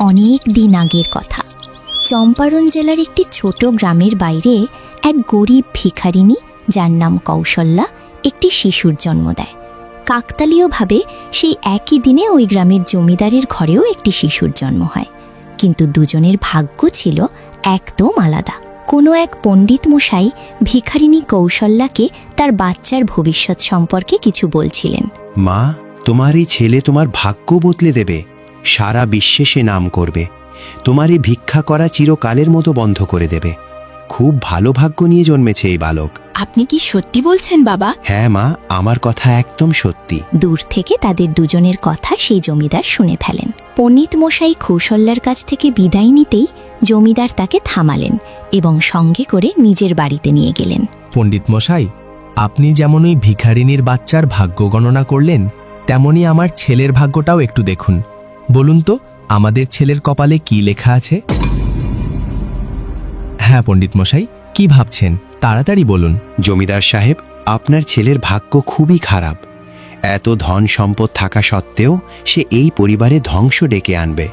অনেক দিন আগের কথা। চম্পারণ জেলার একটি ছোট গ্রামের বাইরে এক গরিব ভিখারিনী, যার নাম কৌশল্যা, একটি শিশুর জন্ম দেয়। কাকতালীয়ভাবে সেই একই দিনে ওই গ্রামের জমিদারের ঘরেও একটি শিশুর জন্ম হয়, কিন্তু দুজনের ভাগ্য ছিল একদম আলাদা। কোনো এক পণ্ডিত মশাই ভিখারিনী কৌশল্যাকে তার বাচ্চার ভবিষ্যৎ সম্পর্কে কিছু বলছিলেন। মা, তোমার এই ছেলে তোমার ভাগ্য বদলে দেবে, সারা বিশ্বে সে নাম করবে, তোমার এই ভিক্ষা করা চিরকালের মতো বন্ধ করে দেবে। খুব ভালো ভাগ্য নিয়ে জন্মেছে এই বালক। আপনি কি সত্যি বলছেন বাবা? হ্যাঁ মা, আমার কথা একদম সত্যি। দূর থেকে তাদের দুজনের কথা সেই জমিদার শুনে ফেলেন। পণ্ডিত মশাই কৌশল্যার কাছ থেকে বিদায় নিতেই জমিদার তাকে থামালেন এবং সঙ্গে করে নিজের বাড়িতে নিয়ে গেলেন। পণ্ডিত মশাই, আপনি যেমন ওই ভিখারিনীর বাচ্চার ভাগ্য গণনা করলেন, তেমনি আমার ছেলের ভাগ্যটাও একটু দেখুন। বলুন তো, আমাদের ছেলের কপালে কি লেখা আছে? হ্যাঁ পণ্ডিত মশাই, কি ভাবছেন? তাড়াতাড়ি বলুন। জমিদার সাহেব, আপনার ছেলের ভাগ্য খুবই খারাপ। এত ধন সম্পদ থাকা সত্ত্বেও সে এই পরিবারে ধ্বংস ডেকে আনবে।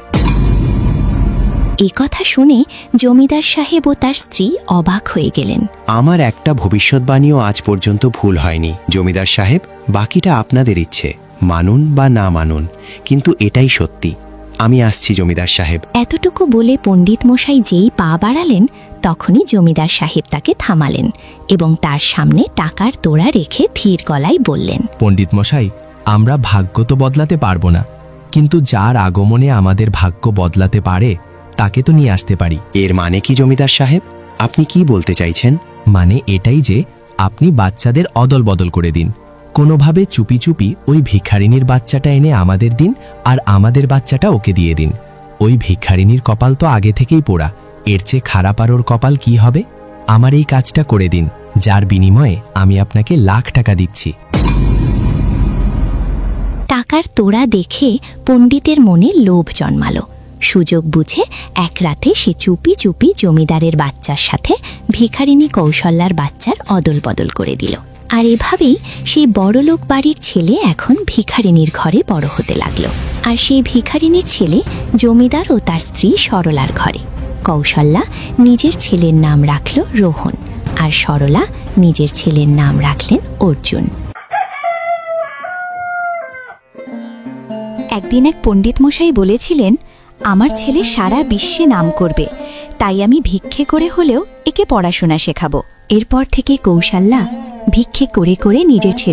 এ কথা শুনে জমিদার সাহেব ও তার স্ত্রী অবাক হয়ে গেলেন। আমার একটা ভবিষ্যৎবাণীও আজ পর্যন্ত ভুল হয়নি। জমিদার সাহেব, বাকিটা আপনাদের ইচ্ছে, মানুন বা না মানুন, কিন্তু এটাই সত্যি। আমি আসছি জমিদার সাহেব। এতটুকু বলে পণ্ডিত মশাই যেই পা বাড়ালেন, তখনই জমিদার সাহেব তাকে থামালেন এবং তার সামনে টাকার তোড়া রেখে ধীর গলায় বললেন, পণ্ডিত মশাই, আমরা ভাগ্য তো বদলাতে পারবো না, কিন্তু যার আগমনে আমাদের ভাগ্য বদলাতে পারে তাকে তো নিয়ে আসতে পারি। এর মানে কি জমিদার সাহেব? আপনি কি বলতে চাইছেন? মানে এটাই যে আপনি বাচ্চাদের অদল বদল করে দিন। কোনোভাবে চুপি চুপি ওই ভিখারিনীর বাচ্চাটা এনে আমাদের দিন, আর আমাদের বাচ্চাটা ওকে দিয়ে দিন। ওই ভিখারিনীর কপাল তো আগে থেকেই পোড়া, এর চেয়ে খারাপ আর ওর কপাল কি হবে? আমার এই কাজটা করে দিন, যার বিনিময়ে আমি আপনাকে লাখ টাকা দিচ্ছি। টাকার তোড়া দেখে পণ্ডিতের মনে লোভ জন্মালো। সুযোগ বুঝে এক রাতে সে চুপি চুপি জমিদারের বাচ্চার সাথে ভিখারিনী কৌশল্যার বাচ্চার অদল বদল করে দিল। আর এভাবেই সেই বড়লোক বাড়ির ছেলে এখন ভিখারিনীর ঘরে বড় হতে লাগলো। আর সেই ভিখারিনীর ছেলে জমিদার ও তার স্ত্রী সরলার ঘরে। কৌশল্যা নিজের ছেলের নাম রাখল রোহন, আর সরলা নিজের ছেলের নাম রাখলেন অর্জুন। একদিন এক পণ্ডিত মশাই বলেছিলেন, আমার ছেলে সারা বিশ্বে নাম করবে, তাই আমি ভিক্ষে করে হলেও একে পড়াশোনা শেখাবো। এরপর থেকে কৌশল্যা ভিক্ষে করে করে নিজের ছেলে